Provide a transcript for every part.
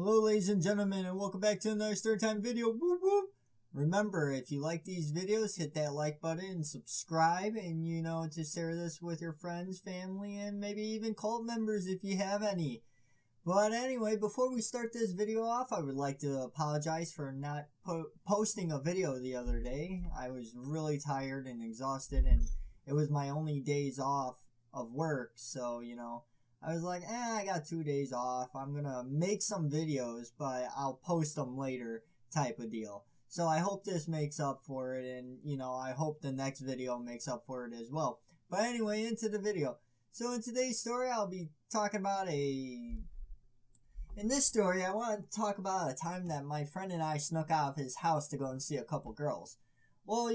Hello ladies and gentlemen, and welcome back to another story time video. Whoop whoop. Remember, if you like these videos, hit that like button and subscribe, and to share this with your friends, family, and maybe even cult members if you have any. But anyway, before we start this video off, I would like to apologize for not posting a video the other day. I was really tired and exhausted, and it was my only days off of work, so I was like, I got 2 days off. I'm gonna make some videos, but I'll post them later type of deal. So I hope this makes up for it, and I hope the next video makes up for it as well. But anyway, into the video. So in today's story, I'll be talking about in this story, I want to talk about a time that my friend and I snuck out of his house to go and see a couple girls. Well,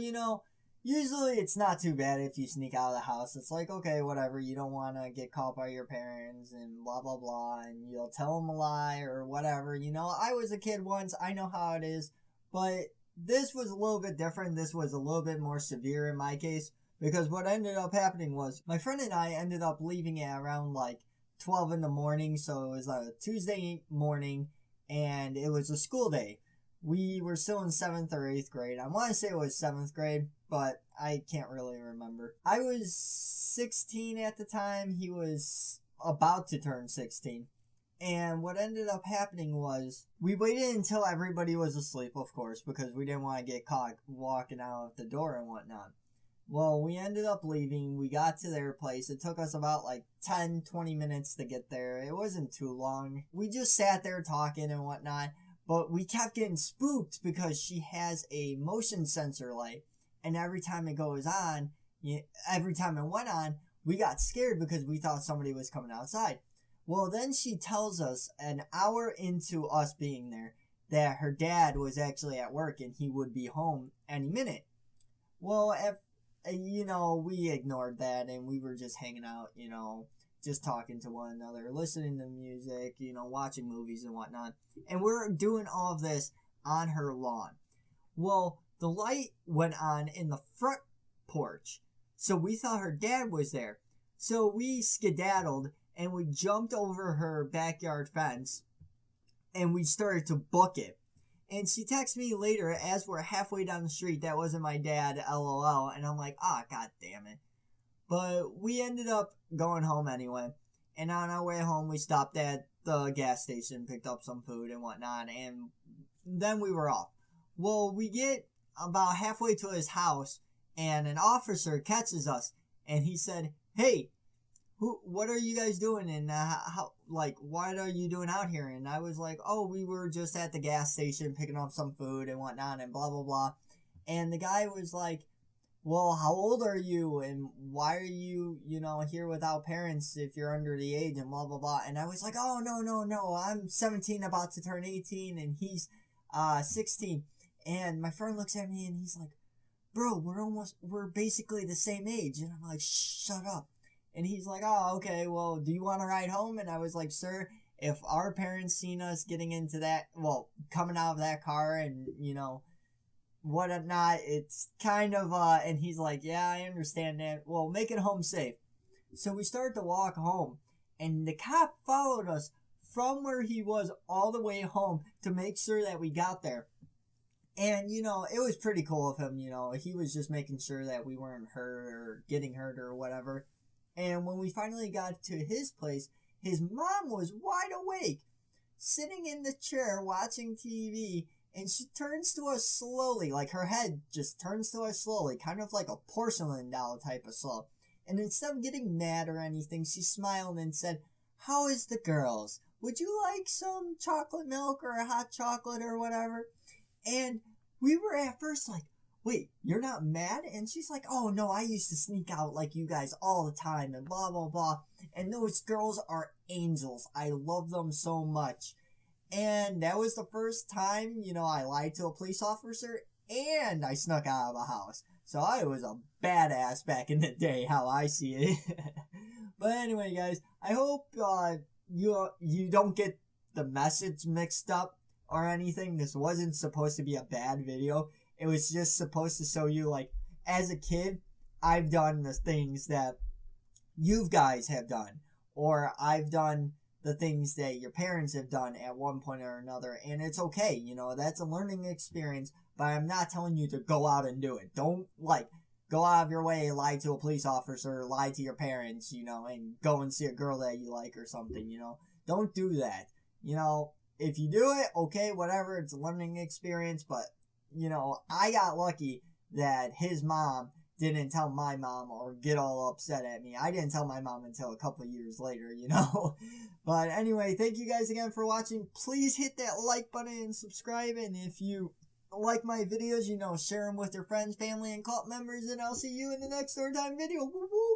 usually it's not too bad if you sneak out of the house. It's like, okay, whatever, you don't want to get caught by your parents and blah, blah, blah, and you'll tell them a lie or whatever. I was a kid once, I know how it is, but this was a little bit different. This was a little bit more severe in my case, because what ended up happening was my friend and I ended up leaving at around like 12 in the morning, so it was a Tuesday morning, and it was a school day. We were still in 7th or 8th grade. I want to say it was 7th grade, but I can't really remember. I was 16 at the time. He was about to turn 16. And what ended up happening was we waited until everybody was asleep, of course, because we didn't want to get caught walking out the door and whatnot. Well, we ended up leaving. We got to their place. It took us about like 10-20 minutes to get there. It wasn't too long. We just sat there talking and whatnot. But we kept getting spooked because she has a motion sensor light. And every time it goes on, every time it went on, we got scared because we thought somebody was coming outside. Well, then she tells us an hour into us being there that her dad was actually at work and he would be home any minute. Well, we ignored that and we were just hanging out, just talking to one another, listening to music, watching movies and whatnot. And we're doing all of this on her lawn. Well, the light went on in the front porch, so we thought her dad was there. So we skedaddled and we jumped over her backyard fence and we started to book it. And she texts me later as we're halfway down the street, that wasn't my dad, LOL. And I'm like, god damn it. But we ended up going home anyway. And on our way home, we stopped at the gas station, picked up some food and whatnot, and then we were off. Well, we get about halfway to his house, and an officer catches us, and he said, hey, what are you guys doing, and what are you doing out here? And I was like, we were just at the gas station picking up some food and whatnot, and blah, blah, blah. And the guy was like, well, how old are you, and why are you, here without parents if you're under the age, and blah, blah, blah. And I was like, no, I'm 17, about to turn 18, and he's 16. And my friend looks at me, and he's like, bro, we're basically the same age. And I'm like, shut up. And he's like, okay, well, do you want to ride home? And I was like, sir, if our parents seen us getting into that, coming out of that car and, whatnot, it's kind of, and he's like, yeah, I understand that. Well, make it home safe. So we started to walk home, and the cop followed us from where he was all the way home to make sure that we got there. And, it was pretty cool of him, he was just making sure that we weren't hurt or getting hurt or whatever. And when we finally got to his place, his mom was wide awake, sitting in the chair watching TV, and she turns to us slowly, like her head just turns to us slowly, kind of like a porcelain doll type of slow. And instead of getting mad or anything, she smiled and said, how is the girls? Would you like some chocolate milk or a hot chocolate or whatever? And we were at first like, wait, you're not mad? And she's like, oh no, I used to sneak out like you guys all the time and blah, blah, blah. And those girls are angels. I love them so much. And that was the first time, I lied to a police officer and I snuck out of a house. So I was a badass back in the day, how I see it. But anyway, guys, I hope you don't get the message mixed up or anything. This wasn't supposed to be a bad video. It was just supposed to show you, like, as a kid, I've done the things that you guys have done. Or I've done the things that your parents have done at one point or another, and it's okay, you know, that's a learning experience, but I'm not telling you to go out and do it. Don't, like, go out of your way, lie to a police officer, lie to your parents, you know, and go and see a girl that you like or something, you know. Don't do that. You know, if you do it, okay, whatever, it's a learning experience, but, you know, I got lucky that his mom didn't tell my mom or get all upset at me. I didn't tell my mom until a couple of years later, you know. But anyway, thank you guys again for watching. Please hit that like button and subscribe, and if you like my videos, you know, share them with your friends, family, and cult members, and I'll see you in the next Storytime video. Woo-woo!